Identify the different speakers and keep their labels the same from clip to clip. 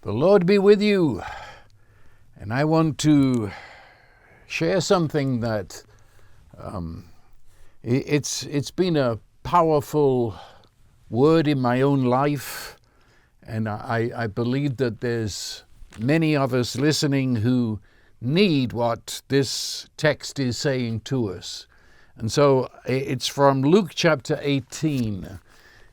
Speaker 1: The Lord be with you. And I want to share something that it's been a powerful word in my own life. And I believe that there's many of us listening who need what this text is saying to us. And so it's from Luke chapter 18.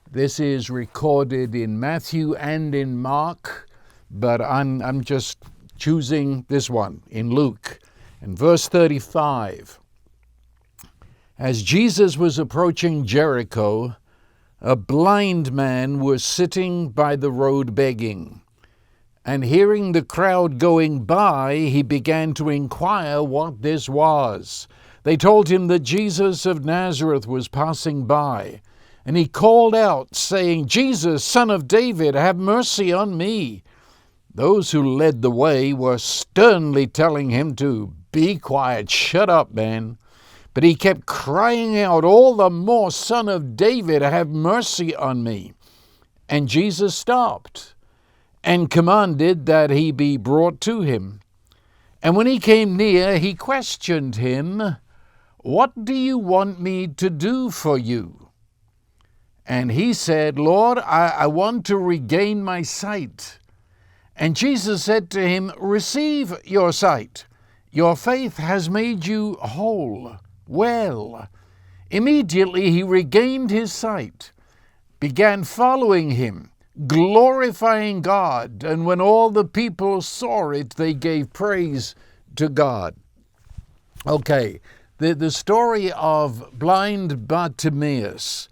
Speaker 1: This is recorded in Matthew and in Mark, but I'm just choosing this one in Luke. In verse 35, as Jesus was approaching Jericho, a blind man was sitting by the road begging. And hearing the crowd going by, he began to inquire what this was. They told him that Jesus of Nazareth was passing by. And he called out, saying, "Jesus, Son of David, have mercy on me." Those who led the way were sternly telling him to be quiet, shut up, man. But he kept crying out all the more, "Son of David, have mercy on me." And Jesus stopped and commanded that he be brought to him. And when he came near, he questioned him, "What do you want me to do for you?" And he said, "Lord, I want to regain my sight." And Jesus said to him, "Receive your sight. Your faith has made you whole." Well, immediately he regained his sight, began following him, glorifying God. And when all the people saw it, they gave praise to God. Okay, the story of blind Bartimaeus.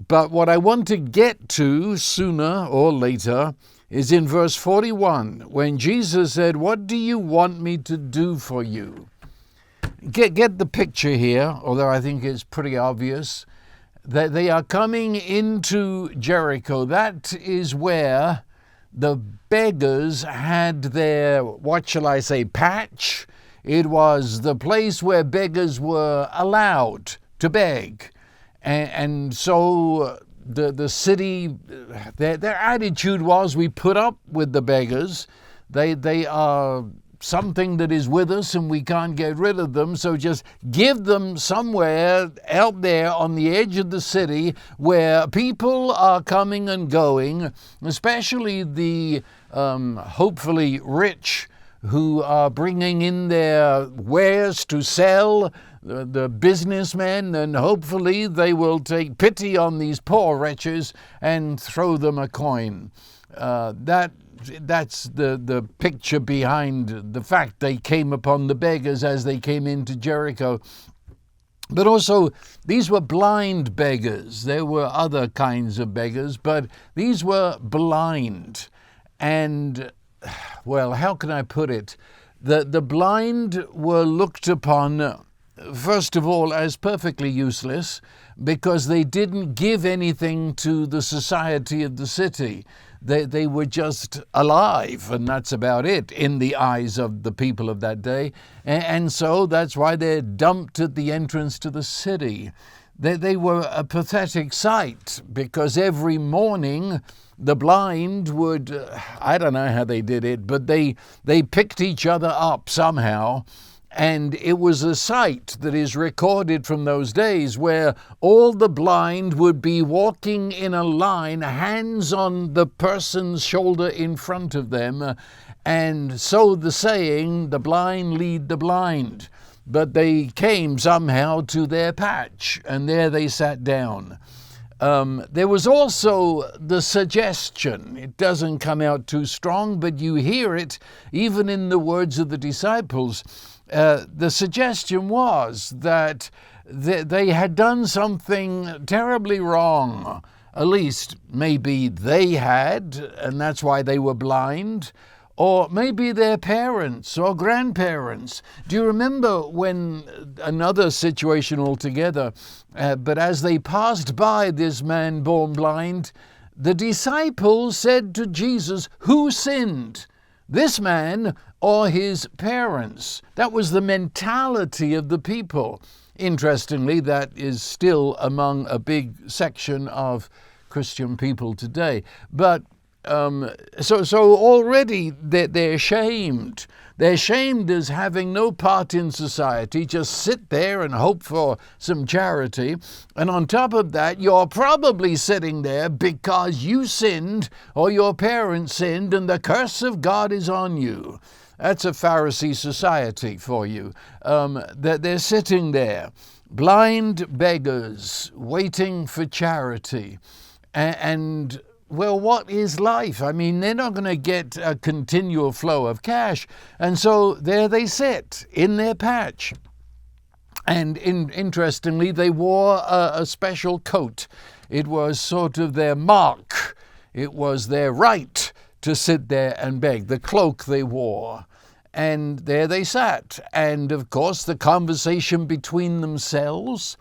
Speaker 1: But what I want to get to sooner or later is in verse 41, when Jesus said, "What do you want me to do for you?" Get the picture here, although I think it's pretty obvious, that they are coming into Jericho. That is where the beggars had their, what shall I say, patch. It was the place where beggars were allowed to beg. And so the city, their attitude was, we put up with the beggars. They are something that is with us and we can't get rid of them. So just give them somewhere out there on the edge of the city where people are coming and going, especially the hopefully rich who are bringing in their wares to sell, the businessmen, and hopefully they will take pity on these poor wretches and throw them a coin. That's the picture behind the fact they came upon the beggars as they came into Jericho. But also, these were blind beggars. There were other kinds of beggars, but these were blind. And, well, how can I put it? The blind were looked upon, first of all, as perfectly useless because they didn't give anything to the society of the city. They were just alive, and that's about it in the eyes of the people of that day. And so that's why they're dumped at the entrance to the city. They were a pathetic sight because every morning the blind would, I don't know how they did it, but they picked each other up somehow. And it was a sight that is recorded from those days where all the blind would be walking in a line, hands on the person's shoulder in front of them. And so the saying, the blind lead the blind. But they came somehow to their patch, and there they sat down. There was also the suggestion. It doesn't come out too strong, but you hear it even in the words of the disciples. The suggestion was that they had done something terribly wrong. At least maybe they had, and that's why they were blind. Or maybe their parents or grandparents. Do you remember when another situation altogether, but as they passed by this man born blind, the disciples said to Jesus, "Who sinned, this man or his parents?" That was the mentality of the people. Interestingly, that is still among a big section of Christian people today. But So already they're shamed. They're shamed as having no part in society, just sit there and hope for some charity. And on top of that, you're probably sitting there because you sinned or your parents sinned and the curse of God is on you. That's a Pharisee society for you. That they're sitting there, blind beggars, waiting for charity. And well, what is life? I mean, they're not going to get a continual flow of cash. And so there they sit in their patch. And interestingly, they wore a special coat. It was sort of their mark. It was their right to sit there and beg, the cloak they wore. And there they sat. And of course, the conversation between themselves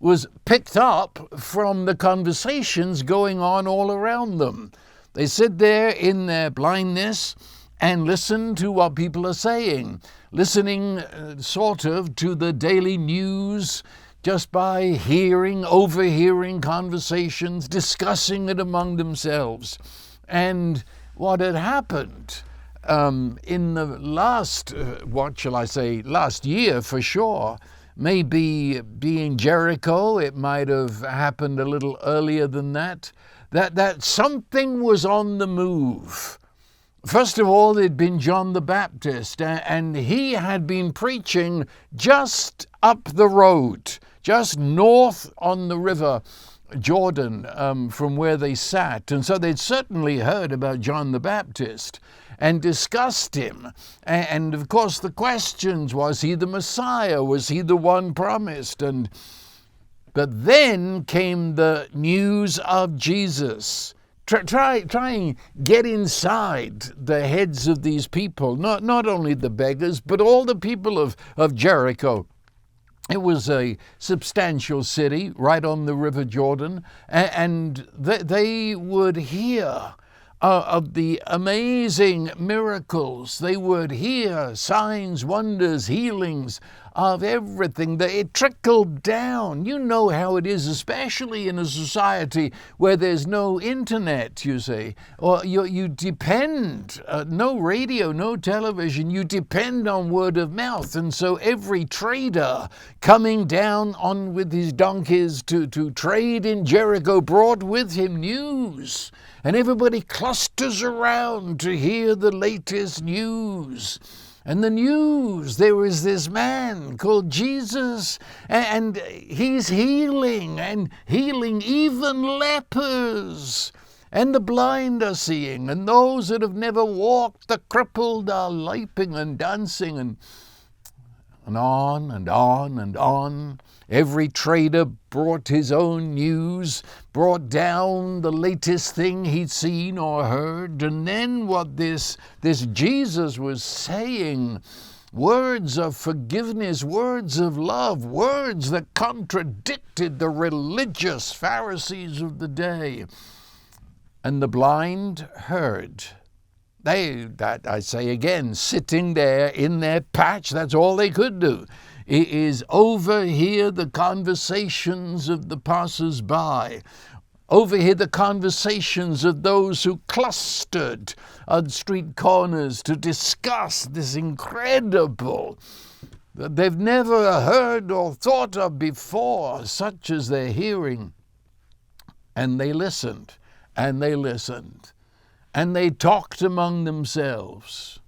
Speaker 1: was picked up from the conversations going on all around them. They sit there in their blindness and listen to what people are saying, listening sort of to the daily news just by overhearing conversations, discussing it among themselves. And what had happened in the last year for sure, maybe being Jericho, it might have happened a little earlier than that something was on the move. First of all, there'd been John the Baptist, and he had been preaching just up the road, just north on the river Jordan from where they sat. And so they'd certainly heard about John the Baptist and discussed him. And of course the questions, was he the Messiah? Was he the one promised? But then came the news of Jesus. Try and get inside the heads of these people, not only the beggars, but all the people of Jericho. It was a substantial city right on the River Jordan, and they would hear of the amazing miracles. They would hear signs, wonders, healings of everything. It trickled down. You know how it is, especially in a society where there's no internet, you see, or you depend, no radio, no television, you depend on word of mouth. And so every trader coming down on with his donkeys to trade in Jericho brought with him news. And everybody clusters around to hear the latest news. And the news, there was this man called Jesus, and he's healing even lepers. And the blind are seeing, and those that have never walked, the crippled are leaping and dancing, and on and on and on. Every trader brought his own news, brought down the latest thing he'd seen or heard. And then what this Jesus was saying, words of forgiveness, words of love, words that contradicted the religious Pharisees of the day. And the blind heard. I say again, sitting there in their patch, that's all they could do, is overhear the conversations of the passers-by, overhear the conversations of those who clustered on street corners to discuss this incredible that they've never heard or thought of before, such as they're hearing. And they listened, and they listened, and they talked among themselves.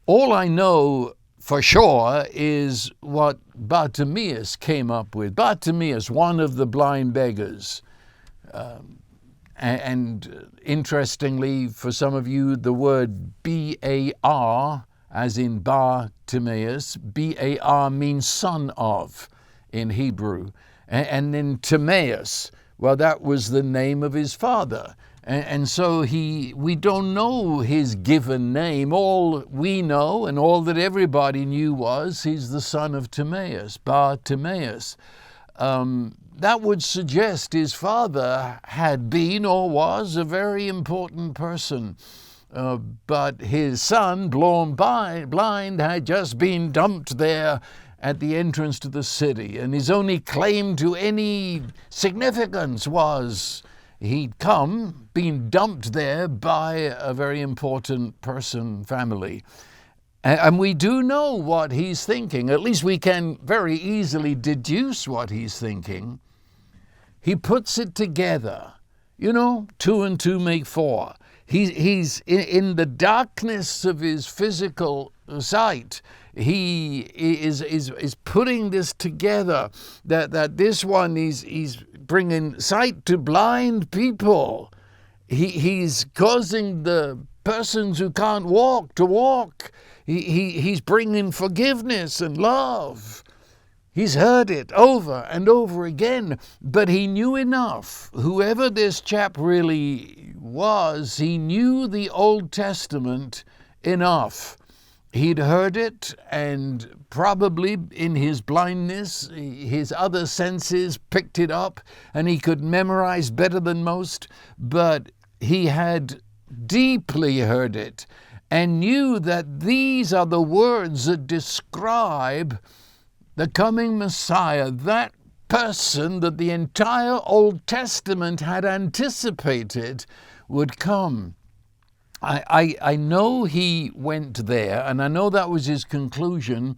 Speaker 1: All I know for sure is what Bartimaeus came up with. Bartimaeus, one of the blind beggars. And interestingly, for some of you, the word B-A-R, as in Bartimaeus, B-A-R means son of in Hebrew. And then Timaeus, well, that was the name of his father. And so we don't know his given name. All we know and all that everybody knew was he's the son of Timaeus, Bartimaeus. That would suggest his father had been or was a very important person. But his son, born blind, had just been dumped there at the entrance to the city. And his only claim to any significance was he'd come, been dumped there by a very important family. And we do know what he's thinking. At least we can very easily deduce what he's thinking. He puts it together. You know, 2 and 2 make 4. He's in the darkness of his physical sight. He is putting this together. That this one he's bringing sight to blind people. He's causing the persons who can't walk to walk. He's bringing forgiveness and love. He's heard it over and over again, but he knew enough. Whoever this chap really was, he knew the Old Testament enough. He'd heard it, and probably in his blindness, his other senses picked it up, and he could memorize better than most, but he had deeply heard it and knew that these are the words that describe the coming Messiah, that person that the entire Old Testament had anticipated would come. I know he went there, and I know that was his conclusion,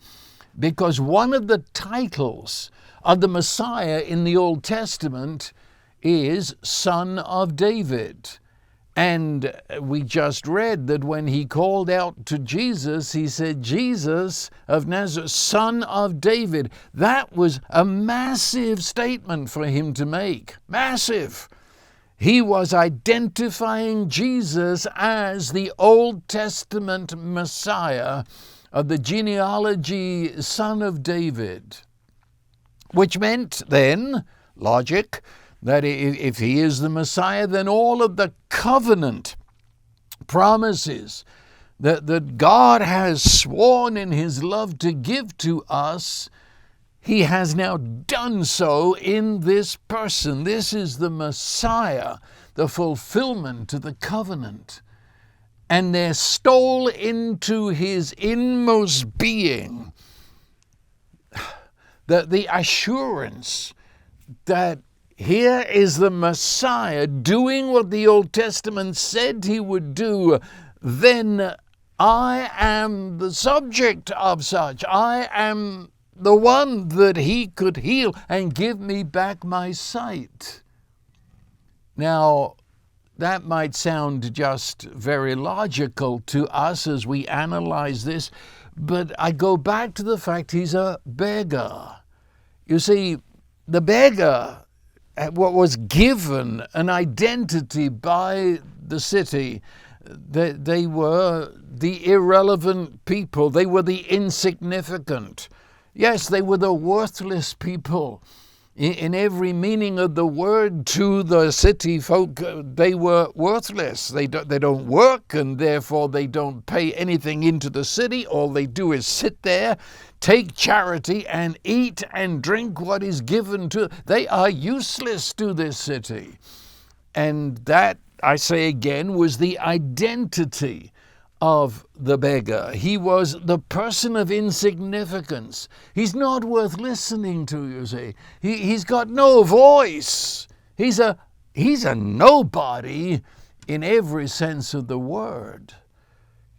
Speaker 1: because one of the titles of the Messiah in the Old Testament is Son of David. And we just read that when he called out to Jesus, he said, Jesus of Nazareth, Son of David. That was a massive statement for him to make. Massive. He was identifying Jesus as the Old Testament Messiah of the genealogy Son of David. Which meant then, logic, that if he is the Messiah, then all of the covenant promises that God has sworn in his love to give to us, he has now done so in this person. This is the Messiah, the fulfillment of the covenant. And there stole into his inmost being the assurance that here is the Messiah doing what the Old Testament said he would do. Then I am the subject of such. I am the one that he could heal and give me back my sight. Now, that might sound just very logical to us as we analyze this, but I go back to the fact he's a beggar. You see, the beggar, what was given an identity by the city, they were the irrelevant people. They were the insignificant. Yes, they were the worthless people. In every meaning of the word, to the city folk, they were worthless. They don't work, and therefore they don't pay anything into the city. All they do is sit there, take charity, and eat and drink what is given to them. They are useless to this city. And that, I say again, was the identity of the beggar. He was the person of insignificance. He's not worth listening to, you see. He's got no voice. He's a nobody in every sense of the word.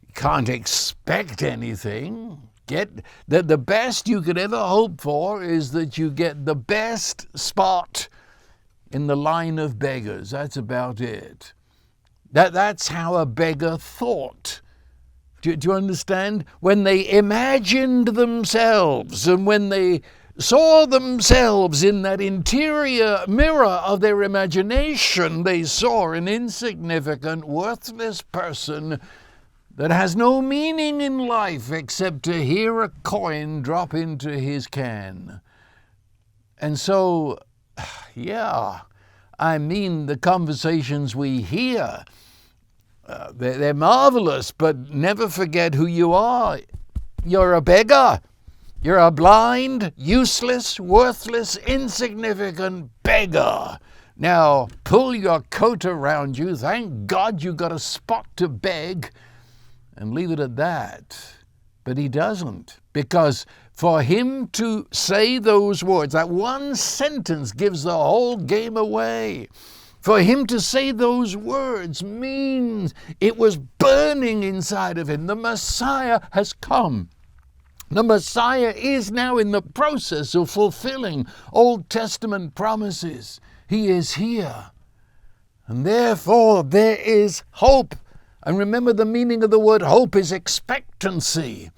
Speaker 1: You can't expect anything. The best you could ever hope for is that you get the best spot in the line of beggars. That's about it. That's how a beggar thought. Do you understand? When they imagined themselves and when they saw themselves in that interior mirror of their imagination, they saw an insignificant, worthless person that has no meaning in life except to hear a coin drop into his can. And so, yeah, I mean, the conversations we hear, they're marvelous, but never forget who you are. You're a beggar. You're a blind, useless, worthless, insignificant beggar. Now, pull your coat around you. Thank God you got a spot to beg, and leave it at that. But he doesn't, because for him to say those words, that one sentence gives the whole game away. For him to say those words means it was burning inside of him. The Messiah has come. The Messiah is now in the process of fulfilling Old Testament promises. He is here. And therefore there is hope. And remember, the meaning of the word hope is expectancy.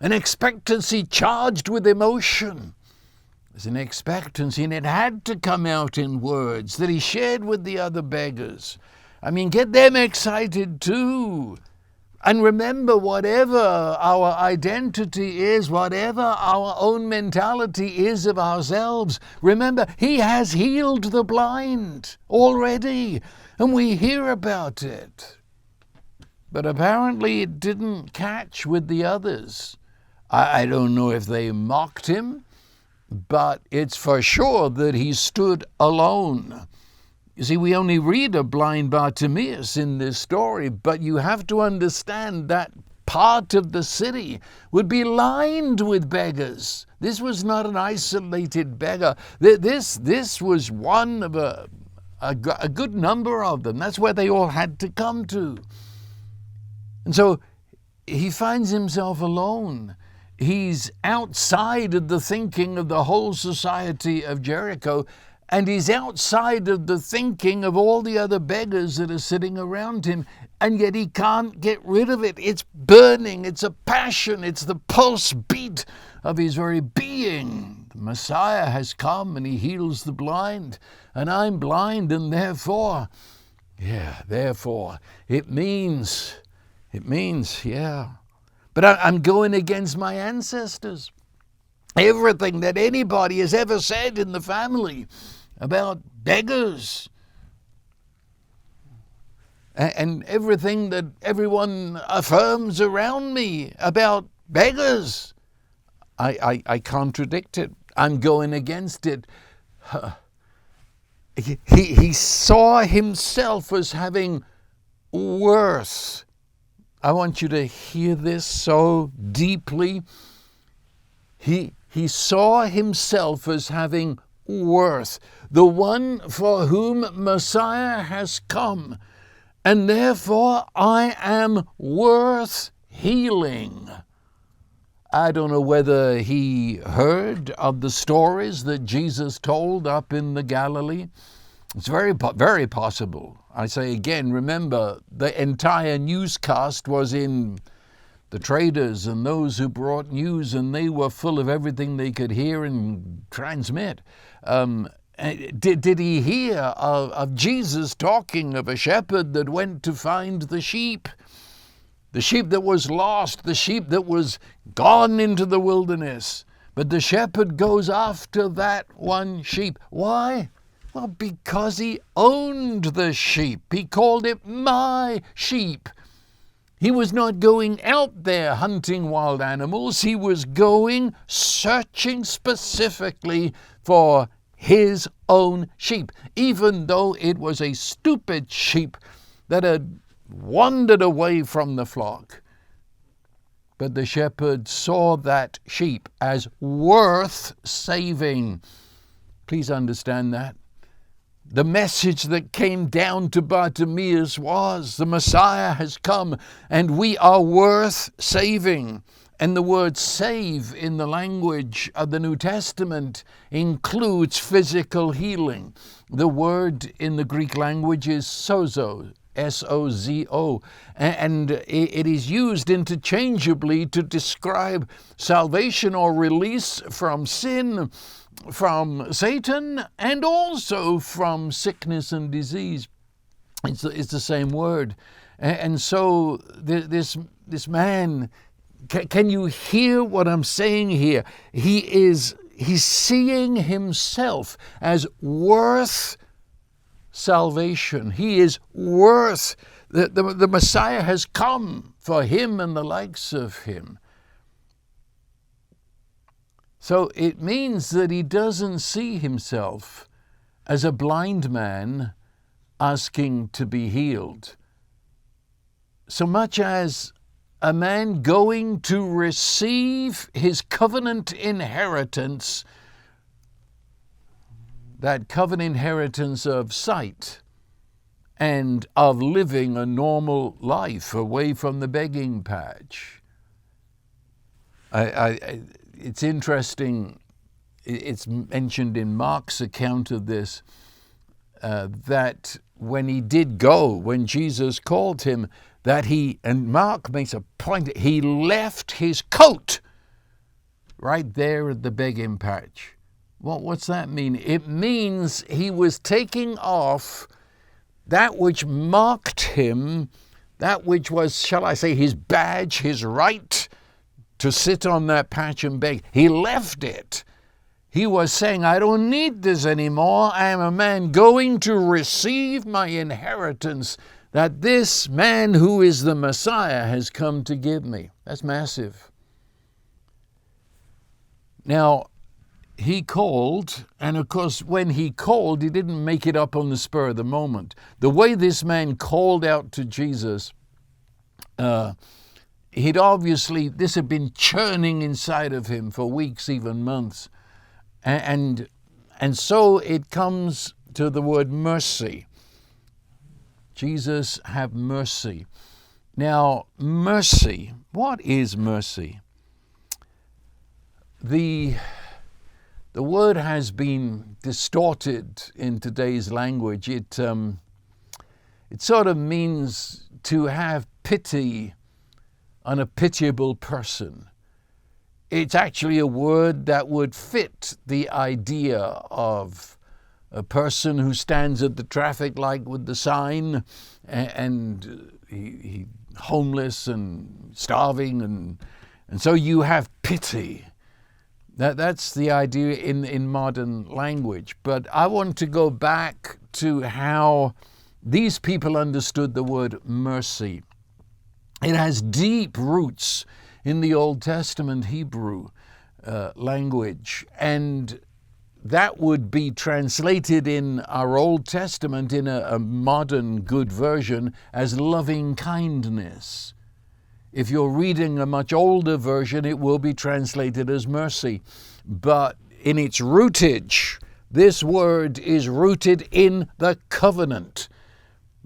Speaker 1: An expectancy charged with emotion. There's an expectancy, and it had to come out in words that he shared with the other beggars. I mean, get them excited too. And remember, whatever our identity is, whatever our own mentality is of ourselves, remember, he has healed the blind already, and we hear about it. But apparently it didn't catch with the others. I don't know if they mocked him, but it's for sure that he stood alone. You see, we only read of blind Bartimaeus in this story, but you have to understand that part of the city would be lined with beggars. This was not an isolated beggar. This was one of a good number of them. That's where they all had to come to. And so he finds himself alone. He's outside of the thinking of the whole society of Jericho, and he's outside of the thinking of all the other beggars that are sitting around him, and yet he can't get rid of it. It's burning, it's a passion, it's the pulse beat of his very being. The Messiah has come and he heals the blind, and I'm blind, and therefore, it means, But I'm going against my ancestors. Everything that anybody has ever said in the family about beggars, and everything that everyone affirms around me about beggars, I contradict it. I'm going against it. He saw himself as having worth. I want you to hear this so deeply. He saw himself as having worth, the one for whom Messiah has come, and therefore I am worth healing. I don't know whether he heard of the stories that Jesus told up in the Galilee. It's very possible. I say again, remember, the entire newscast was in the traders and those who brought news, and they were full of everything they could hear and transmit. Did he hear of Jesus talking of a shepherd that went to find the sheep that was lost, the sheep that was gone into the wilderness? But the shepherd goes after that one sheep. Why? Well, because he owned the sheep. He called it my sheep. He was not going out there hunting wild animals. He was going searching specifically for his own sheep, even though it was a stupid sheep that had wandered away from the flock. But the shepherd saw that sheep as worth saving. Please understand that. The message that came down to Bartimaeus was, the Messiah has come and we are worth saving. And the word save in the language of the New Testament includes physical healing. The word in the Greek language is sozo, S-O-Z-O, and it is used interchangeably to describe salvation or release from sin, from Satan, and also from sickness and disease. It's the same word. And so this man, can you hear what I'm saying here? He's seeing himself as worth salvation. He is worth, the Messiah has come for him and the likes of him. So it means that he doesn't see himself as a blind man asking to be healed, so much as a man going to receive his covenant inheritance, that covenant inheritance of sight, and of living a normal life away from the begging patch. It's interesting, it's mentioned in Mark's account of this, that when he did go, when Jesus called him, that and Mark makes a point, he left his coat right there at the begging patch. What's that mean? It means he was taking off that which marked him, that which was, shall I say, his badge, his right to sit on that patch and beg. He left it. He was saying, I don't need this anymore. I am a man going to receive my inheritance that this man who is the Messiah has come to give me. That's massive. Now, he called, and of course, when he called, he didn't make it up on the spur of the moment. The way this man called out to Jesus, this had been churning inside of him for weeks, even months. And so it comes to the word mercy. Jesus, have mercy. Now, mercy, what is mercy? The word has been distorted in today's language. It sort of means to have pity on a pitiable person. It's actually a word that would fit the idea of a person who stands at the traffic light with the sign and he homeless and starving, and so you have pity. That's the idea in modern language. But I want to go back to how these people understood the word mercy. It has deep roots in the Old Testament Hebrew language, and that would be translated in our Old Testament in a modern good version as loving kindness. If you're reading a much older version, it will be translated as mercy. But in its rootage, this word is rooted in the covenant.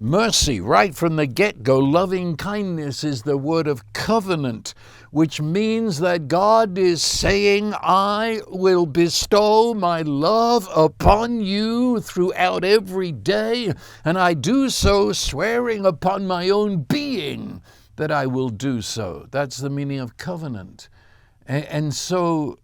Speaker 1: Mercy, right from the get-go, loving kindness is the word of covenant, which means that God is saying, I will bestow my love upon you throughout every day, and I do so swearing upon my own being that I will do so. That's the meaning of covenant. And so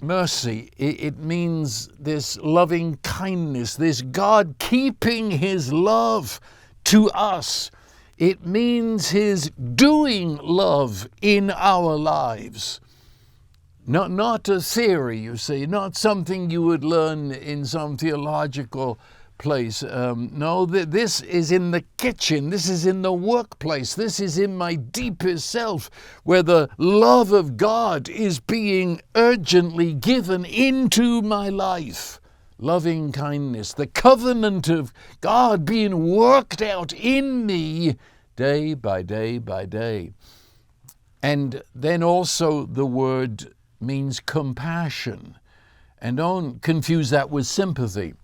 Speaker 1: mercy, it means this loving kindness, this God keeping his love to us. It means his doing love in our lives. Not a theory, you see, not something you would learn in some theological place. No, this is in the kitchen. This is in the workplace. This is in my deepest self, where the love of God is being urgently given into my life. Loving kindness, the covenant of God being worked out in me day by day by day. And then also the word means compassion. And don't confuse that with sympathy.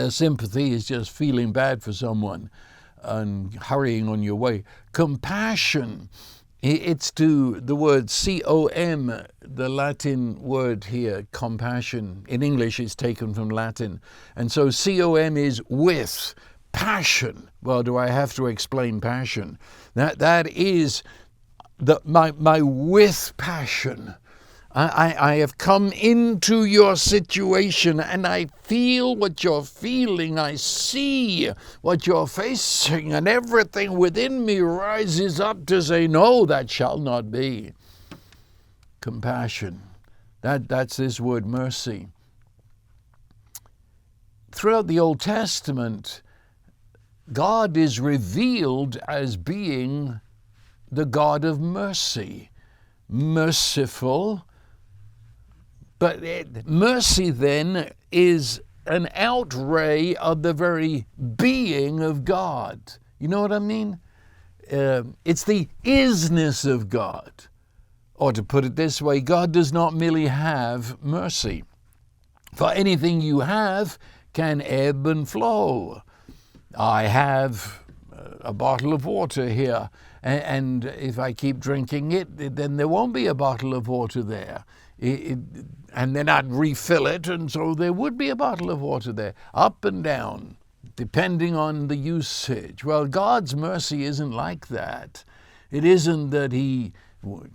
Speaker 1: Sympathy is just feeling bad for someone and hurrying on your way. Compassion, it's to the word C-O-M, the Latin word here, compassion. In English, it's taken from Latin. And so C-O-M is with, passion. Well, do I have to explain passion? That is my with passion. I have come into your situation and I feel what you're feeling. I see what you're facing, and everything within me rises up to say, no, that shall not be. Compassion. That's this word mercy. Throughout the Old Testament, God is revealed as being the God of mercy. Merciful. But mercy then is an outray of the very being of God. You know what I mean? It's the isness of God. Or to put it this way, God does not merely have mercy. For anything you have can ebb and flow. I have a bottle of water here, and if I keep drinking it, then there won't be a bottle of water there. And then I'd refill it, and so there would be a bottle of water there, up and down, depending on the usage. Well, God's mercy isn't like that. It isn't that he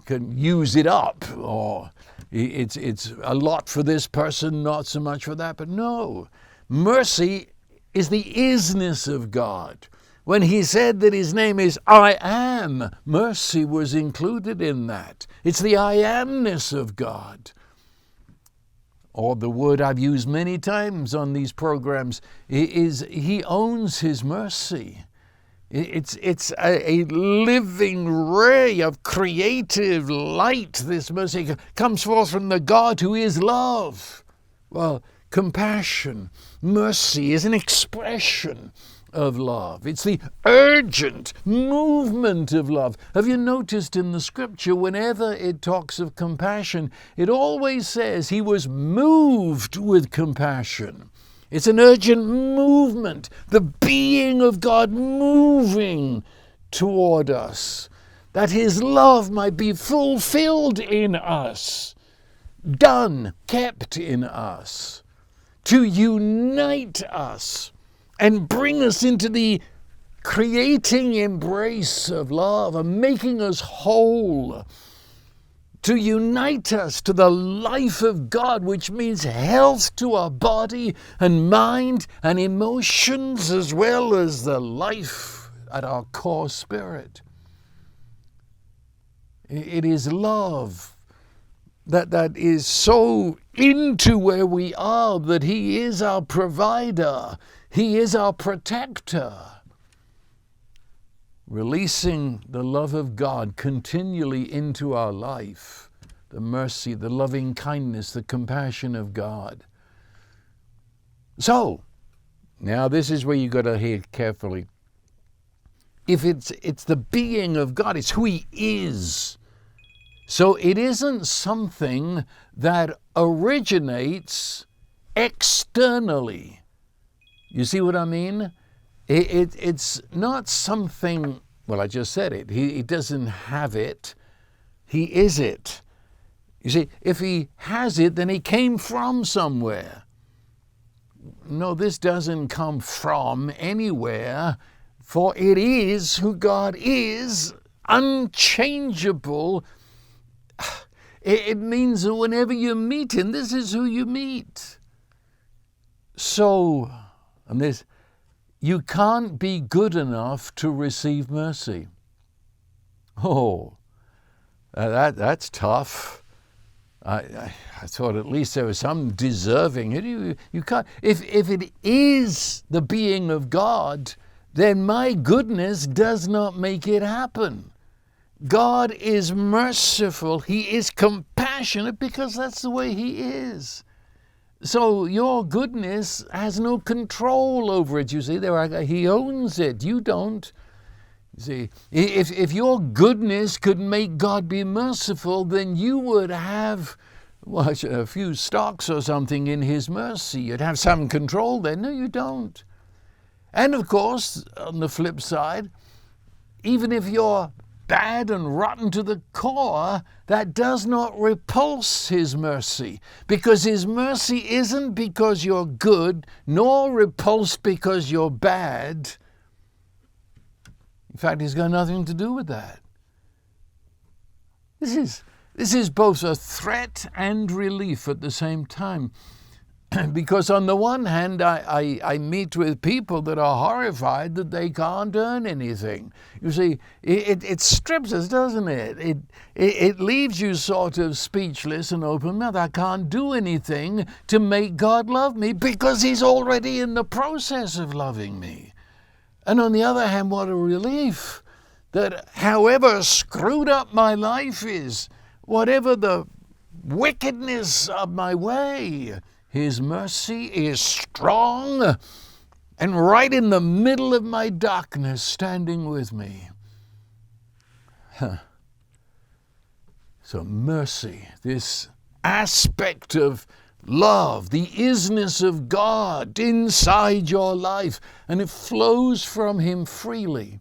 Speaker 1: can use it up, or it's a lot for this person, not so much for that. But no, mercy is the isness of God. When he said that his name is I am, mercy was included in that. It's the I amness of God. Or the word I've used many times on these programs is he owns his mercy. It's a living ray of creative light. This mercy comes forth from the God who is love. Well, compassion, mercy is an expression of love. It's the urgent movement of love. Have you noticed in the scripture, whenever it talks of compassion, it always says he was moved with compassion. It's an urgent movement, the being of God moving toward us, that his love might be fulfilled in us, done, kept in us, to unite us and bring us into the creating embrace of love and making us whole, to unite us to the life of God, which means health to our body and mind and emotions, as well as the life at our core spirit. It is love that is so into where we are that he is our provider, he is our protector. Releasing the love of God continually into our life, the mercy, the loving kindness, the compassion of God. So, now this is where you've got to hear carefully. If it's the being of God, it's who he is. So it isn't something that originates externally. You see what I mean? It's not something, well, I just said it. He doesn't have it. He is it. You see, if he has it, then he came from somewhere. No, this doesn't come from anywhere, for it is who God is, unchangeable. It means that whenever you meet him, this is who you meet. So, and this, you can't be good enough to receive mercy. Oh, that's tough. I thought at least there was some deserving. You can't. If it is the being of God, then my goodness does not make it happen. God is merciful. He is compassionate because that's the way he is. So your goodness has no control over it. You see, he owns it. You don't. You see, if your goodness could make God be merciful, then you would have a few stocks or something in his mercy. You'd have some control there. No, you don't. And of course, on the flip side, even if you're bad and rotten to the core, that does not repulse his mercy, because his mercy isn't because you're good, nor repulsed because you're bad. In fact, it's got nothing to do with that. This is both a threat and relief at the same time. Because on the one hand, I meet with people that are horrified that they can't earn anything. You see, it strips us, doesn't it? It leaves you sort of speechless and open mouth. I can't do anything to make God love me because he's already in the process of loving me. And on the other hand, what a relief that however screwed up my life is, whatever the wickedness of my way, his mercy is strong and right in the middle of my darkness, standing with me. So mercy, this aspect of love, the isness of God inside your life, and it flows from him freely.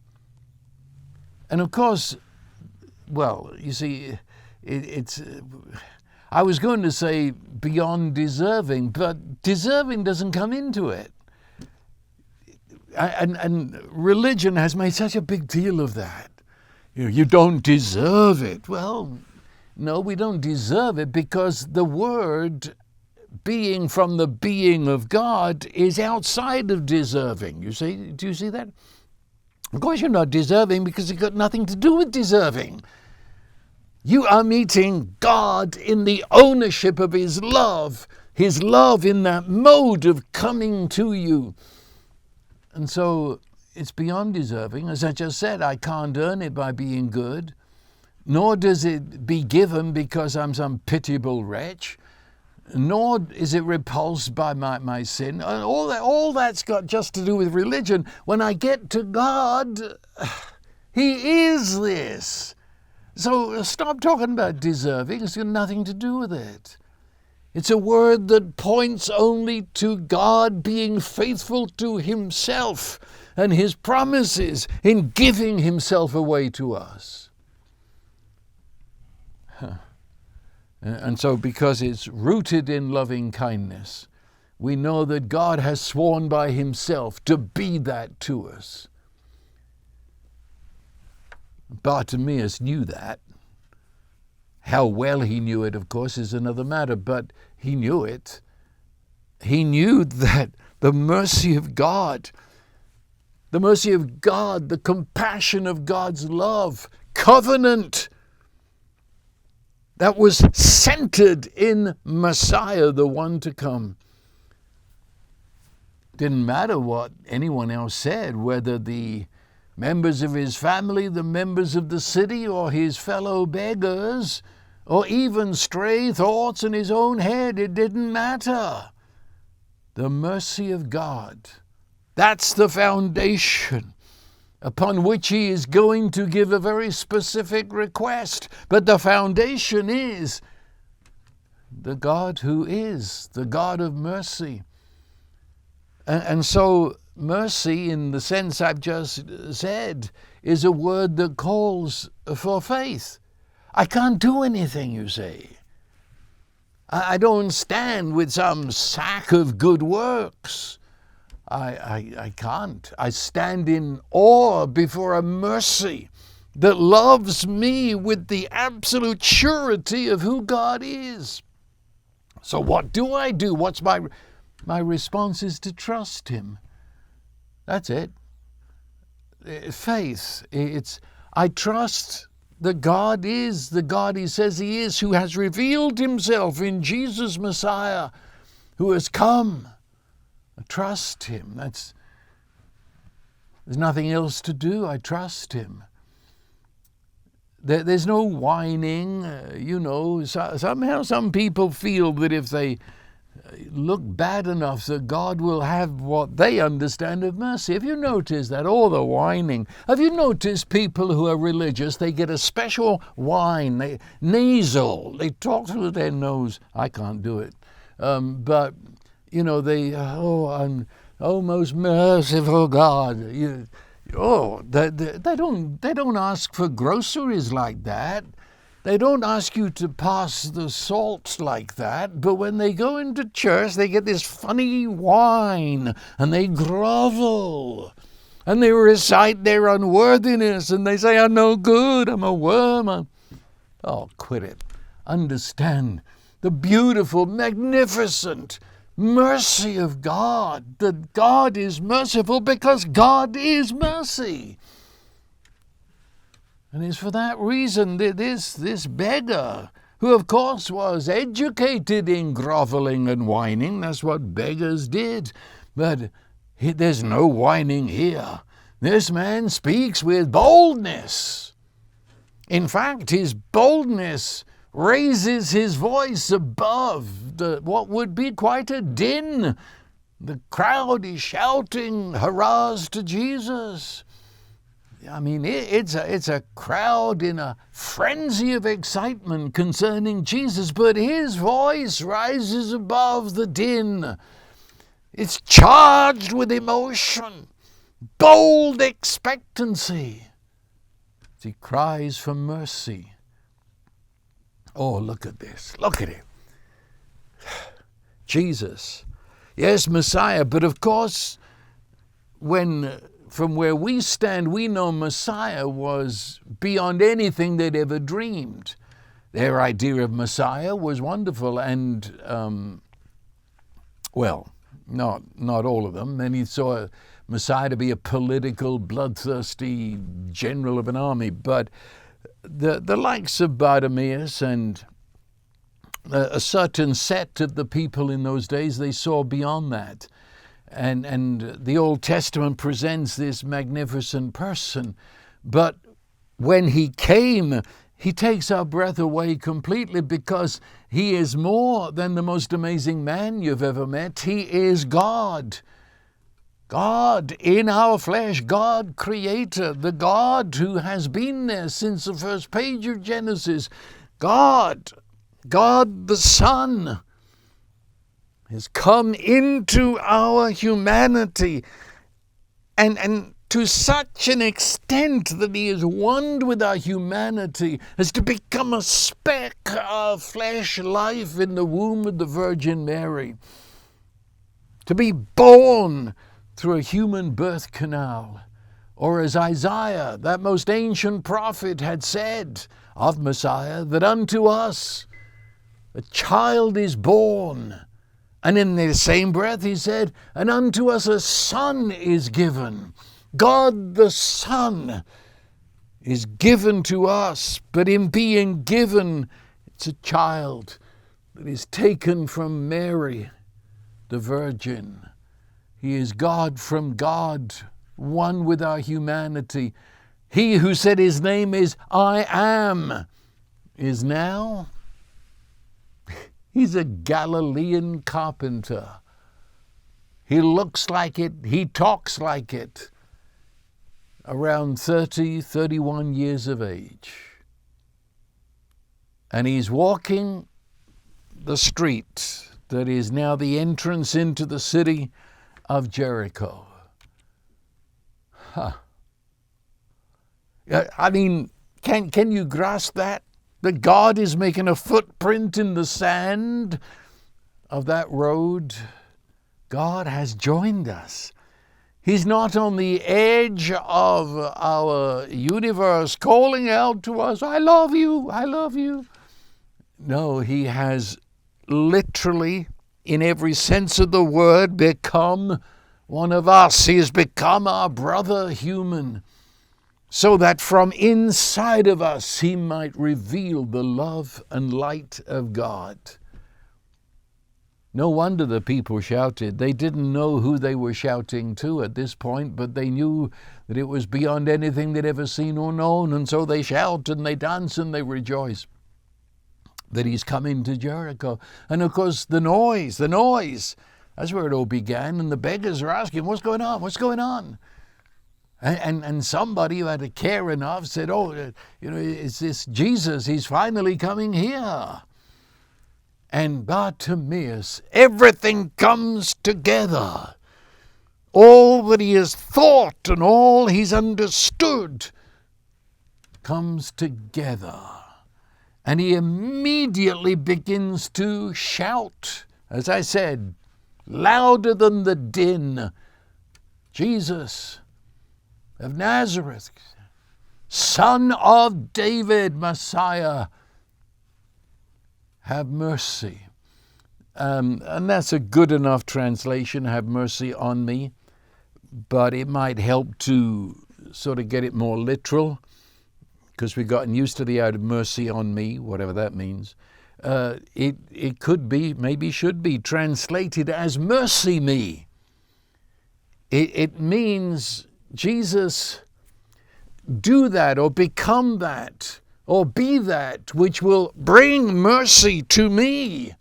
Speaker 1: And of course, well, you see, I was going to say beyond deserving, but deserving doesn't come into it. And religion has made such a big deal of that. You don't deserve it. Well, no, we don't deserve it because the word being from the being of God is outside of deserving. You see? Do you see that? Of course you're not deserving because it's got nothing to do with deserving. You are meeting God in the ownership of his love in that mode of coming to you. And so it's beyond deserving. As I just said, I can't earn it by being good, nor does it be given because I'm some pitiable wretch, nor is it repulsed by my sin. All that's got just to do with religion. When I get to God, he is this. So stop talking about deserving. It's got nothing to do with it. It's a word that points only to God being faithful to himself and his promises in giving himself away to us. And so because it's rooted in loving kindness, we know that God has sworn by himself to be that to us. Bartimaeus knew that. How well he knew it, of course, is another matter, but he knew it. He knew that the mercy of God, the compassion of God's love, covenant, that was centered in Messiah, the one to come. Didn't matter what anyone else said, whether the members of his family, the members of the city, or his fellow beggars, or even stray thoughts in his own head. It didn't matter. The mercy of God, that's the foundation upon which he is going to give a very specific request. But the foundation is the God who is the God of mercy. And so mercy, in the sense I've just said, is a word that calls for faith. I can't do anything, you say. I don't stand with some sack of good works. I can't. I stand in awe before a mercy that loves me with the absolute surety of who God is. So what do I do? What's my response is to trust him. That's it. Faith. I trust that God is the God he says he is, who has revealed himself in Jesus Messiah, who has come. I trust him. There's nothing else to do. I trust him. There's no whining. Somehow some people feel that if they look bad enough that God will have what they understand of mercy. Have you noticed that? All the whining. Have you noticed people who are religious, they get a special whine, nasal. They talk through their nose. I can't do it. But I'm most merciful God. They don't ask for groceries like that. They don't ask you to pass the salt like that, but when they go into church, they get this funny whine, and they grovel, and they recite their unworthiness, and they say, I'm no good, I'm a worm. Oh, quit it. Understand the beautiful, magnificent mercy of God, that God is merciful because God is mercy. And it's for that reason that this beggar, who of course was educated in groveling and whining, that's what beggars did, but there's no whining here. This man speaks with boldness. In fact, his boldness raises his voice above what would be quite a din. The crowd is shouting hurrahs to Jesus. I mean, it's a crowd in a frenzy of excitement concerning Jesus, but his voice rises above the din. It's charged with emotion, bold expectancy. He cries for mercy. Oh, look at this. Look at him. Jesus. Yes, Messiah. But of course, from where we stand, we know Messiah was beyond anything they'd ever dreamed. Their idea of Messiah was wonderful, and, not all of them. Many saw Messiah to be a political, bloodthirsty general of an army. But the likes of Bartimaeus and a certain set of the people in those days, they saw beyond that. And the Old Testament presents this magnificent person. But when he came, he takes our breath away completely, because he is more than the most amazing man you've ever met. He is God. God in our flesh, God creator, the God who has been there since the first page of Genesis. God the Son has come into our humanity, and to such an extent that he is one with our humanity as to become a speck of flesh life in the womb of the Virgin Mary, to be born through a human birth canal. Or as Isaiah, that most ancient prophet, had said of Messiah, that unto us a child is born. And in the same breath he said, and unto us a son is given. God the Son is given to us, but in being given, it's a child that is taken from Mary, the Virgin. He is God from God, one with our humanity. He who said his name is I Am, is now, he's a Galilean carpenter. He looks like it, he talks like it. Around 31 years of age. And he's walking the street that is now the entrance into the city of Jericho. I mean, can you grasp that? That God is making a footprint in the sand of that road. God has joined us. He's not on the edge of our universe calling out to us, I love you, I love you. No, he has literally, in every sense of the word, become one of us. He has become our brother human, so that from inside of us he might reveal the love and light of God. No wonder the people shouted. They didn't know who they were shouting to at this point, but they knew that it was beyond anything they'd ever seen or known, and so they shout and they dance and they rejoice that he's come into Jericho. And of course the noise, that's where it all began, and the beggars are asking, what's going on? And somebody who had a care enough said, is this Jesus? He's finally coming here. And Bartimaeus, everything comes together. All that he has thought and all he's understood comes together. And he immediately begins to shout, as I said, louder than the din, Jesus of Nazareth, Son of David, Messiah, have mercy. And that's a good enough translation, have mercy on me, but it might help to sort of get it more literal, because we've gotten used to the out of mercy on me, whatever that means. It could be, maybe should be, translated as mercy me. It means, Jesus, do that or become that or be that which will bring mercy to me.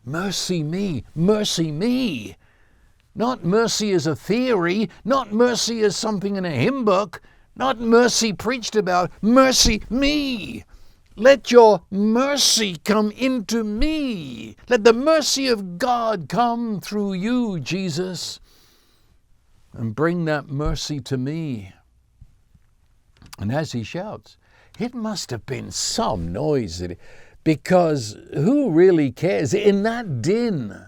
Speaker 1: Mercy me, mercy me. Not mercy as a theory, not mercy as something in a hymn book, not mercy preached about, mercy me. Let your mercy come into me. Let the mercy of God come through you, Jesus, and bring that mercy to me. And as he shouts, it must have been some noise, because who really cares? In that din,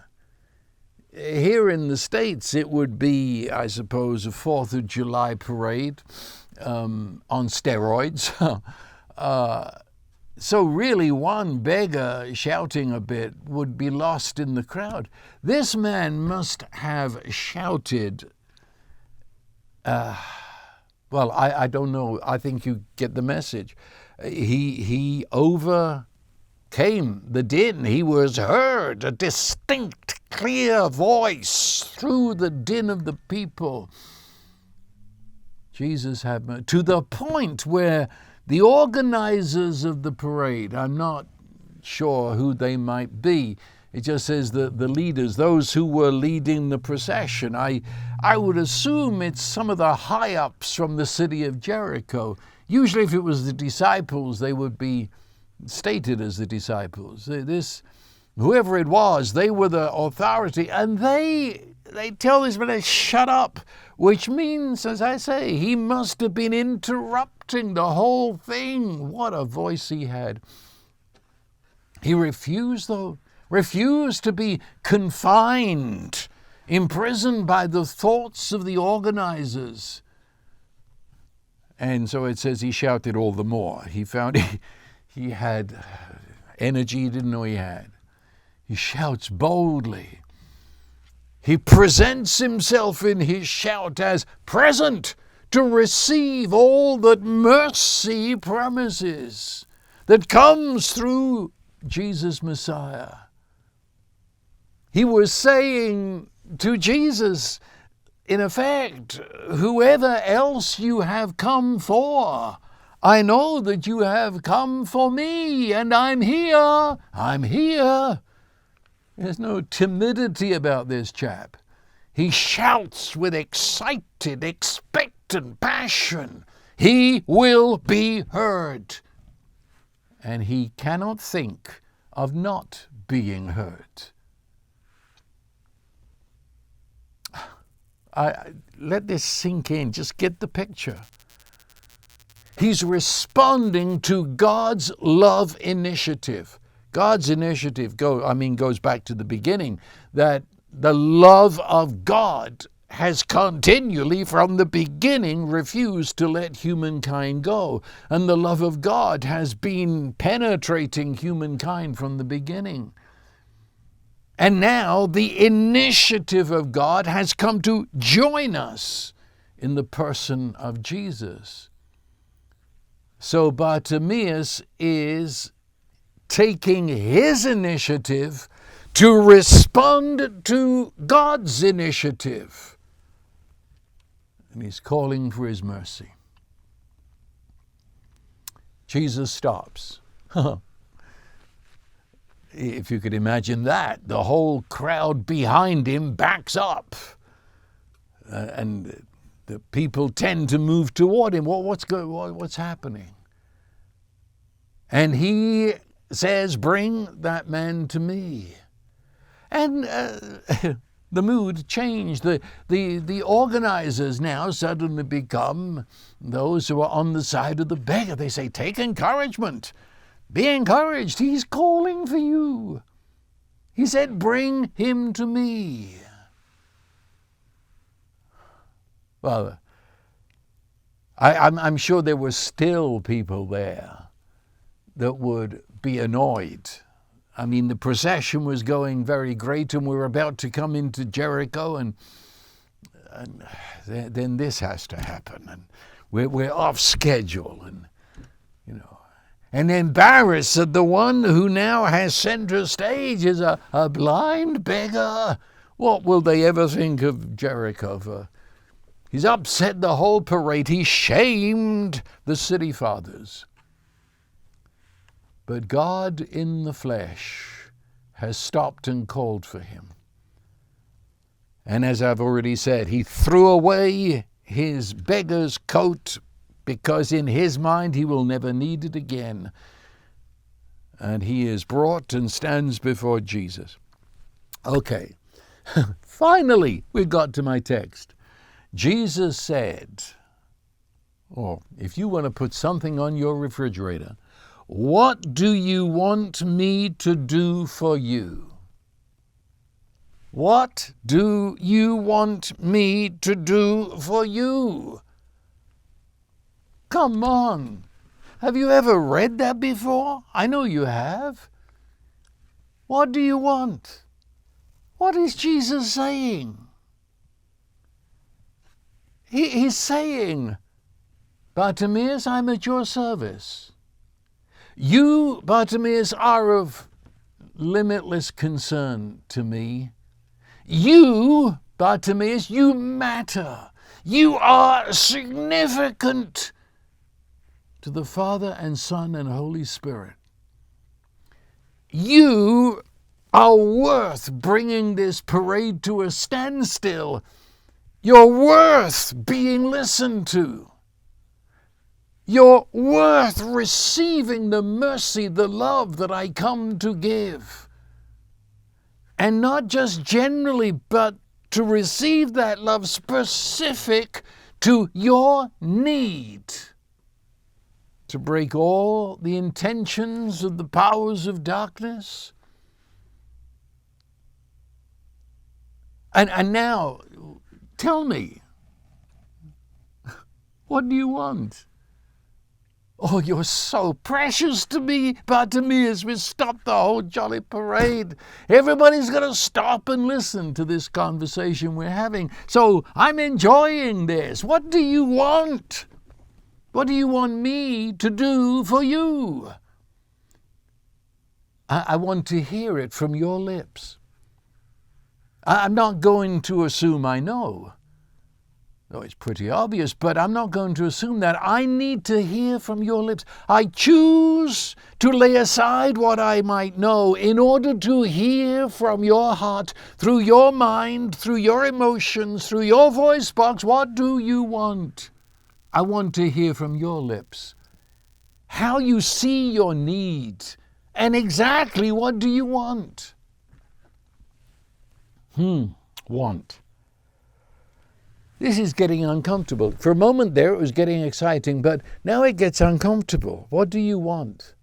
Speaker 1: here in the States, it would be, I suppose, a 4th of July parade on steroids. So really one beggar shouting a bit would be lost in the crowd. This man must have shouted, well, I don't know. I think you get the message. He overcame the din. He was heard, a distinct, clear voice through the din of the people. Jesus had, to the point where the organizers of the parade, I'm not sure who they might be. It just says the leaders, those who were leading the procession. I would assume it's some of the high-ups from the city of Jericho. Usually if it was the disciples, they would be stated as the disciples. Whoever it was, they were the authority, and they tell this man to shut up, which means, as I say, he must have been interrupting the whole thing. What a voice he had. He refused to be confined, imprisoned by the thoughts of the organizers. And so it says he shouted all the more. He found he had energy he didn't know he had. He shouts boldly. He presents himself in his shout as present to receive all that mercy promises, that comes through Jesus Messiah. He was saying to Jesus, in effect, whoever else you have come for, I know that you have come for me, and I'm here. I'm here. There's no timidity about this chap. He shouts with excited, expectant passion. He will be heard. And he cannot think of not being heard. Let this sink in. Just get the picture. He's responding to God's love initiative. God's initiative goes back to the beginning, that the love of God has continually from the beginning refused to let humankind go. And the love of God has been penetrating humankind from the beginning. And now the initiative of God has come to join us in the person of Jesus. So Bartimaeus is taking his initiative to respond to God's initiative. And he's calling for his mercy. Jesus stops. If you could imagine that, the whole crowd behind him backs up. And the people tend to move toward him. What's happening? And he says, bring that man to me. And the mood changed. The organizers now suddenly become those who are on the side of the beggar. They say, take encouragement. Be encouraged. He's calling for you. He said, bring him to me. Well, I'm sure there were still people there that would be annoyed. I mean, the procession was going very great, and we were about to come into Jericho, and then this has to happen, and we're off schedule, and embarrassed that the one who now has center stage is a blind beggar. What will they ever think of Jericho? He's upset the whole parade. He shamed the city fathers. But God in the flesh has stopped and called for him. And as I've already said, he threw away his beggar's coat because in his mind he will never need it again. And he is brought and stands before Jesus. Okay, finally we got to my text. Jesus said, or if you want to put something on your refrigerator, what do you want me to do for you? What do you want me to do for you? Come on. Have you ever read that before? I know you have. What do you want? What is Jesus saying? He's saying, Bartimaeus, I'm at your service. You, Bartimaeus, are of limitless concern to me. You, Bartimaeus, you matter. You are significant to the Father and Son and Holy Spirit. You are worth bringing this parade to a standstill. You're worth being listened to. You're worth receiving the mercy, the love that I come to give. And not just generally, but to receive that love specific to your need. To break all the intentions of the powers of darkness. And now, tell me, what do you want? Oh, you're so precious to me, Bartimaeus. We stopped the whole jolly parade. Everybody's going to stop and listen to this conversation we're having. So I'm enjoying this. What do you want? What do you want me to do for you? I want to hear it from your lips. I'm not going to assume I know. Oh, it's pretty obvious, but I'm not going to assume that. I need to hear from your lips. I choose to lay aside what I might know in order to hear from your heart, through your mind, through your emotions, through your voice box. What do you want? I want to hear from your lips how you see your need and exactly what do you want. Want. This is getting uncomfortable. For a moment there it was getting exciting, but now it gets uncomfortable. What do you want?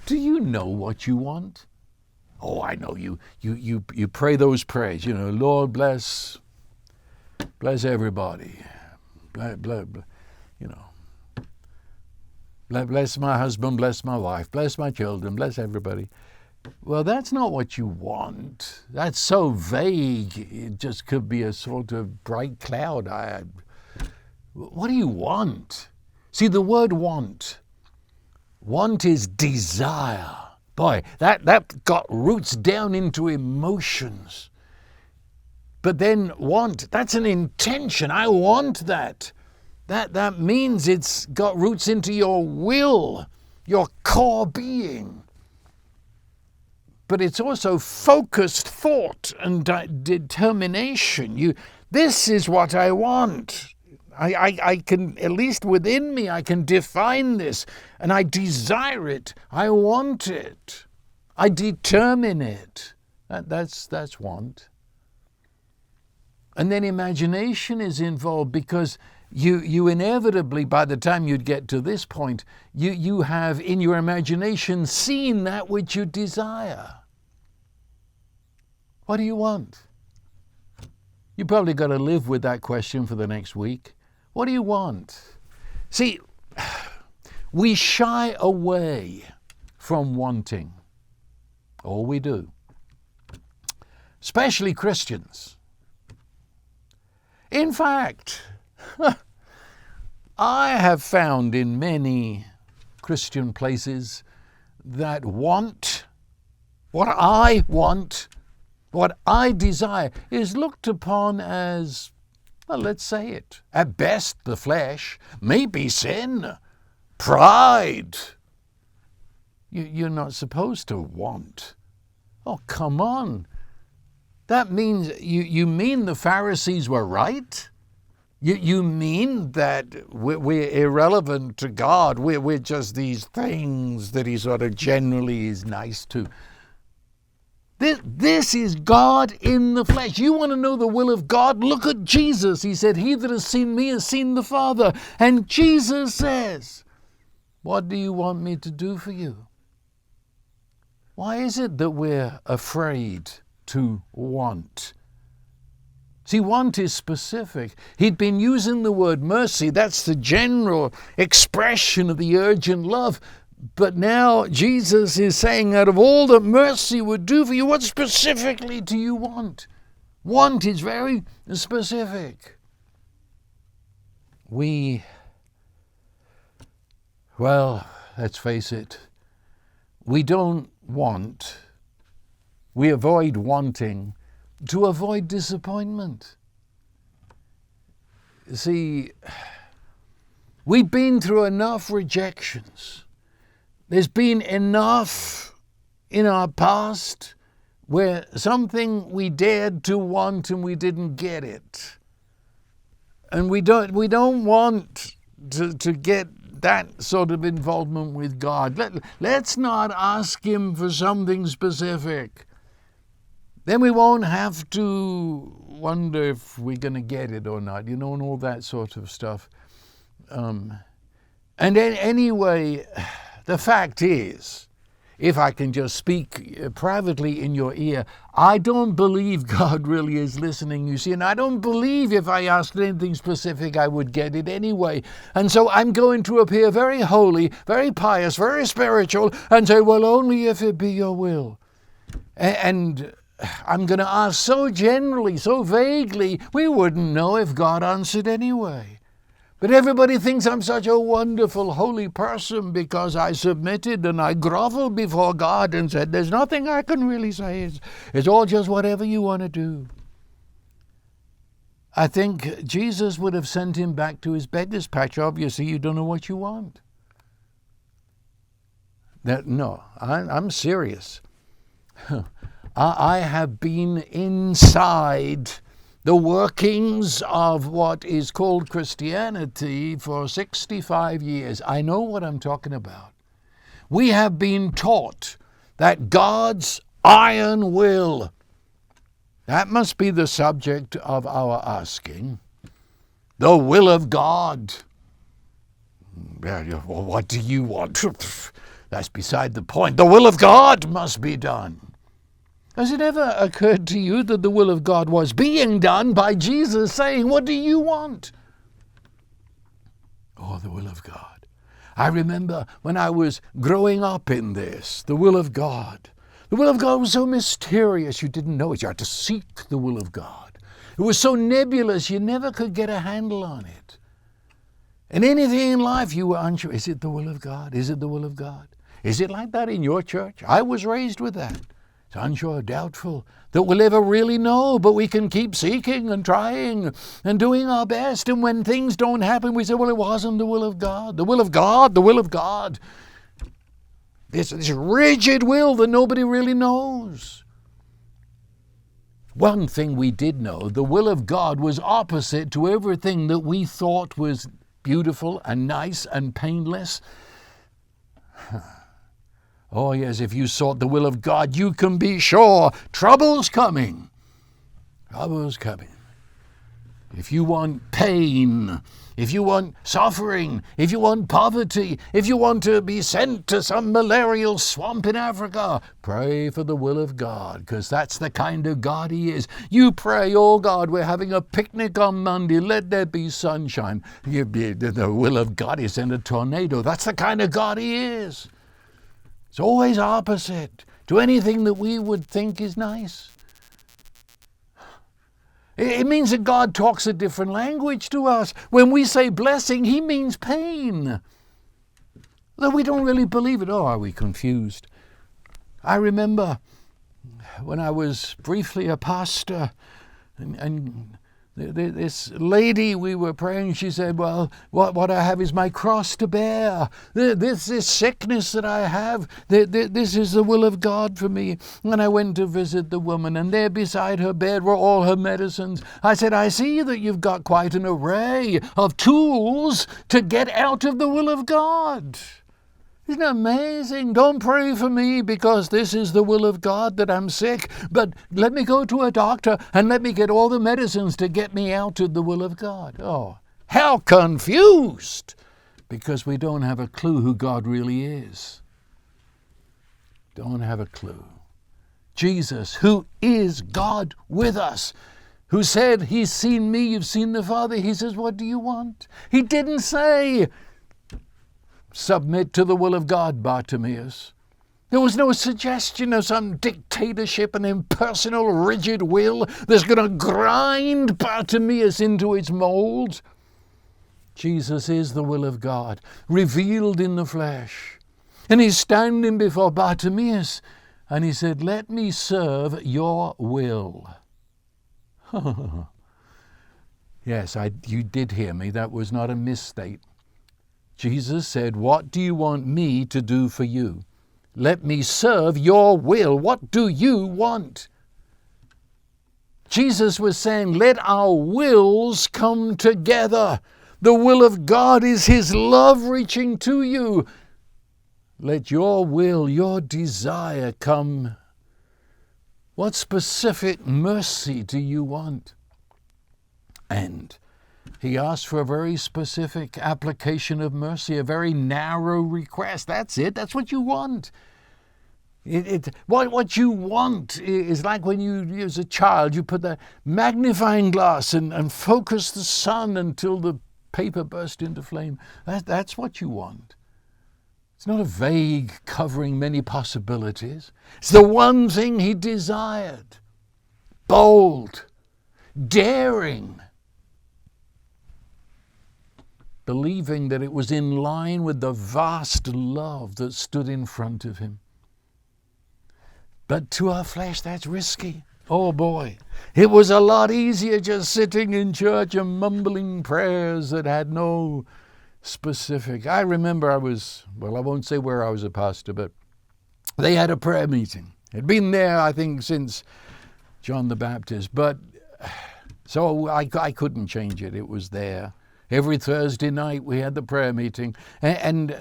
Speaker 1: Do you know what you want? Oh, I know you pray those prayers. You know, Lord bless everybody. Bless my husband, bless my wife, bless my children, bless everybody. Well, that's not what you want. That's so vague. It just could be a sort of bright cloud. What do you want? See, the word want is desire. Boy, that got roots down into emotions. But then want, that's an intention. I want that. That means it's got roots into your will, your core being. But it's also focused thought and determination. This is what I want. I can, at least within me, I can define this, and I desire it. I want it. I determine it. That's want. And then imagination is involved because you inevitably, by the time you'd get to this point, you have in your imagination seen that which you desire. What do you want? You probably got to live with that question for the next week. What do you want? See, we shy away from wanting. All we do. Especially Christians. In fact, I have found in many Christian places that what I want, what I desire, is looked upon as, well, let's say it, at best the flesh, maybe sin, pride. You're not supposed to want. Oh, come on. That means you mean the Pharisees were right? You mean that we're irrelevant to God? We're just these things that he sort of generally is nice to. This is God in the flesh. You want to know the will of God? Look at Jesus. He said, he that has seen me has seen the Father. And Jesus says, what do you want me to do for you? Why is it that we're afraid to want? See, want is specific. He'd been using the word mercy. That's the general expression of the urgent love. But now Jesus is saying, out of all that mercy would do for you, what specifically do you want? Want is very specific. Well, let's face it, we don't want, we avoid wanting to avoid disappointment. See, we've been through enough rejections. There's been enough in our past where something we dared to want and we didn't get it. And we don't want to get that sort of involvement with God. Let's not ask him for something specific. Then we won't have to wonder if we're going to get it or not, and all that sort of stuff. Anyway, the fact is, if I can just speak privately in your ear, I don't believe God really is listening, you see, and I don't believe if I asked anything specific I would get it anyway. And so I'm going to appear very holy, very pious, very spiritual, and say, well, only if it be your will. And I'm going to ask so generally, so vaguely, we wouldn't know if God answered anyway. But everybody thinks I'm such a wonderful, holy person because I submitted and I groveled before God and said, there's nothing I can really say. It's all just whatever you want to do. I think Jesus would have sent him back to his beggar's patch. Obviously, you don't know what you want. No, I'm serious. I have been inside the workings of what is called Christianity for 65 years. I know what I'm talking about. We have been taught that God's iron will, that must be the subject of our asking. The will of God. Well, what do you want? That's beside the point. The will of God must be done. Has it ever occurred to you that the will of God was being done by Jesus saying, what do you want? Oh, the will of God. I remember when I was growing up in this, the will of God. The will of God was so mysterious you didn't know it. You had to seek the will of God. It was so nebulous you never could get a handle on it. And anything in life you were unsure, is it the will of God? Is it the will of God? Is it like that in your church? I was raised with that. Unsure, doubtful, that we'll ever really know, but we can keep seeking and trying and doing our best. And when things don't happen, we say, well, it wasn't the will of God. The will of God, the will of God. This rigid will that nobody really knows. One thing we did know, the will of God was opposite to everything that we thought was beautiful and nice and painless. Oh, yes, if you sought the will of God, you can be sure trouble's coming. Trouble's coming. If you want pain, if you want suffering, if you want poverty, if you want to be sent to some malarial swamp in Africa, pray for the will of God, because that's the kind of God he is. You pray, oh God, we're having a picnic on Monday, let there be sunshine. The will of God is in a tornado. That's the kind of God he is. It's always opposite to anything that we would think is nice. It means that God talks a different language to us. When we say blessing, he means pain. Though we don't really believe it. Oh, are we confused? I remember when I was briefly a pastor, and This lady we were praying, she said, well, what I have is my cross to bear. This sickness that I have, this is the will of God for me. And I went to visit the woman, and there beside her bed were all her medicines. I said, I see that you've got quite an array of tools to get out of the will of God. Isn't it amazing? Don't pray for me because this is the will of God that I'm sick, but let me go to a doctor and let me get all the medicines to get me out of the will of God. Oh, how confused! Because we don't have a clue who God really is. Don't have a clue. Jesus, who is God with us, who said, He's seen me, you've seen the Father. He says, what do you want? He didn't say, submit to the will of God, Bartimaeus. There was no suggestion of some dictatorship, an impersonal, rigid will that's going to grind Bartimaeus into its mold. Jesus is the will of God, revealed in the flesh. And He's standing before Bartimaeus, and He said, let me serve your will. Yes, you did hear me. That was not a misstate. Jesus said, what do you want me to do for you? Let me serve your will. What do you want? Jesus was saying, let our wills come together. The will of God is His love reaching to you. Let your will, your desire come. What specific mercy do you want? And He asked for a very specific application of mercy, a very narrow request. That's it. That's what you want. What you want is like when you, as a child, you put the magnifying glass and focus the sun until the paper burst into flame. That's what you want. It's not a vague covering many possibilities. It's the one thing He desired. Bold, daring, believing that it was in line with the vast love that stood in front of Him. But to our flesh, that's risky. Oh boy, it was a lot easier just sitting in church and mumbling prayers that had no specific. I remember I won't say where I was a pastor, but they had a prayer meeting. It'd been there, I think, since John the Baptist, but so I couldn't change it. It was there. Every Thursday night we had the prayer meeting, and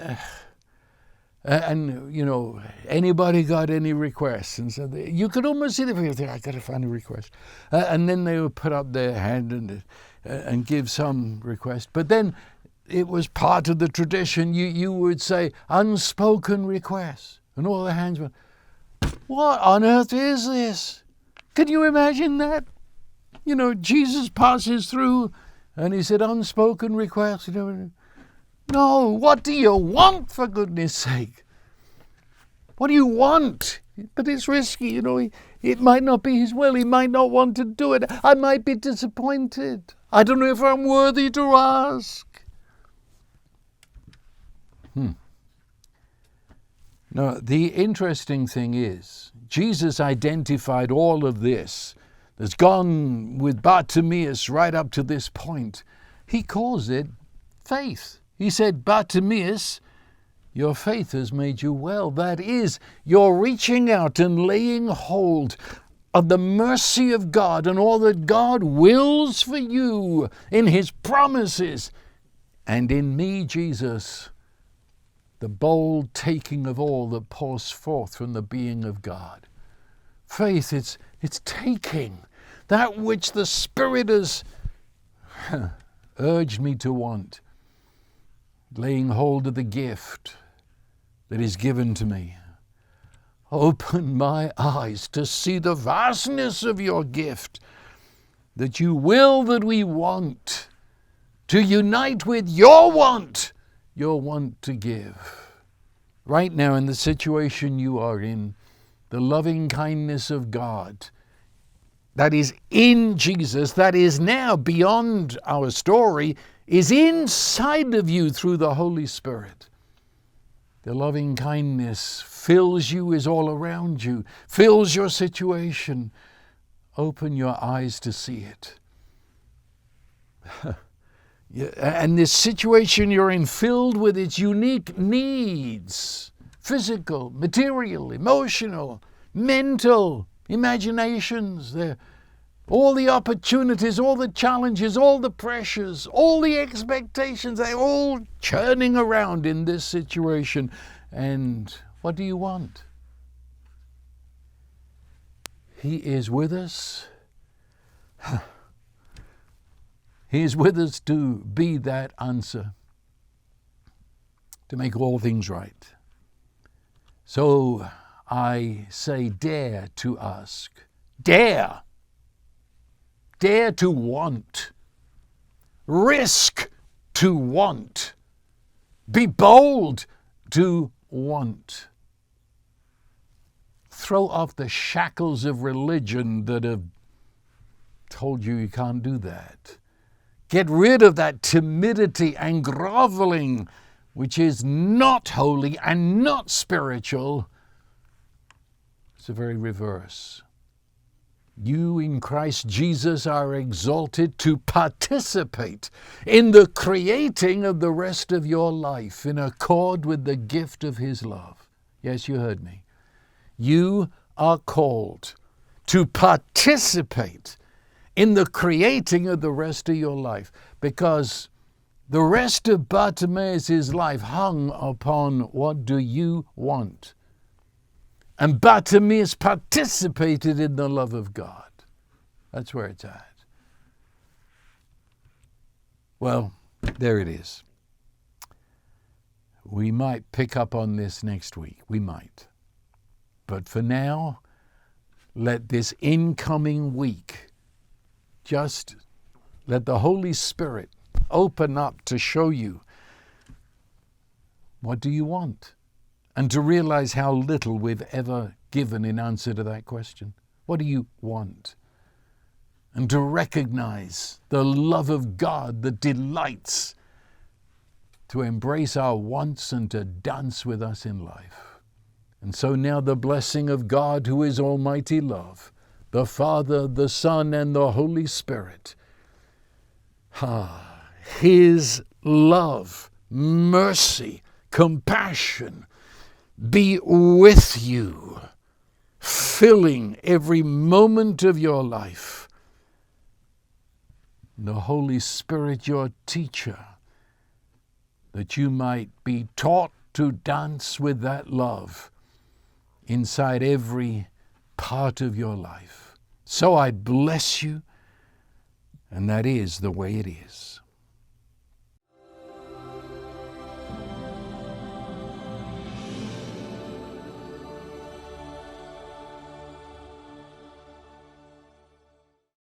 Speaker 1: you know, anybody got any requests, and so you could almost see the people think, I got to find a request, and then they would put up their hand and give some request. But then it was part of the tradition. You would say unspoken requests, and all the hands went. What on earth is this? Can you imagine that? You know, Jesus passes through. And He said, unspoken requests. No, what do you want, for goodness sake? What do you want? But it's risky, you know. It might not be His will. He might not want to do it. I might be disappointed. I don't know if I'm worthy to ask. Now, the interesting thing is, Jesus identified all of this that's gone with Bartimaeus right up to this point. He calls it faith. He said, Bartimaeus, your faith has made you well. That is, you're reaching out and laying hold of the mercy of God and all that God wills for you in His promises. And in me, Jesus, the bold taking of all that pours forth from the being of God. Faith, it's taking that which the Spirit has urged me to want, laying hold of the gift that is given to me. Open my eyes to see the vastness of your gift, that you will that we want, to unite with your want to give. Right now, in the situation you are in, the loving kindness of God that is in Jesus, that is now beyond our story, is inside of you through the Holy Spirit. The loving kindness fills you, is all around you, fills your situation. Open your eyes to see it. And this situation you're in, filled with its unique needs, physical, material, emotional, mental, imaginations, all the opportunities, all the challenges, all the pressures, all the expectations, they're all churning around in this situation. And what do you want? He is with us. He is with us to be that answer, to make all things right. So I say, dare to ask. Dare. Dare to want. Risk to want. Be bold to want. Throw off the shackles of religion that have told you can't do that. Get rid of that timidity and groveling, which is not holy and not spiritual. It's the very reverse. You in Christ Jesus are exalted to participate in the creating of the rest of your life in accord with the gift of His love. Yes, you heard me. You are called to participate in the creating of the rest of your life, because the rest of Bartimaeus' life hung upon what do you want. And Bartimaeus participated in the love of God. That's where it's at. Well, there it is. We might pick up on this next week. We might. But for now, let this incoming week just let the Holy Spirit open up to show you what do you want, and to realize how little we've ever given in answer to that question. What do you want? And to recognize the love of God that delights to embrace our wants and to dance with us in life. And so now the blessing of God, who is almighty love, the Father, the Son, and the Holy Spirit. His love, mercy, compassion be with you, filling every moment of your life. The Holy Spirit, your teacher, that you might be taught to dance with that love inside every part of your life. So I bless you, and that is the way it is.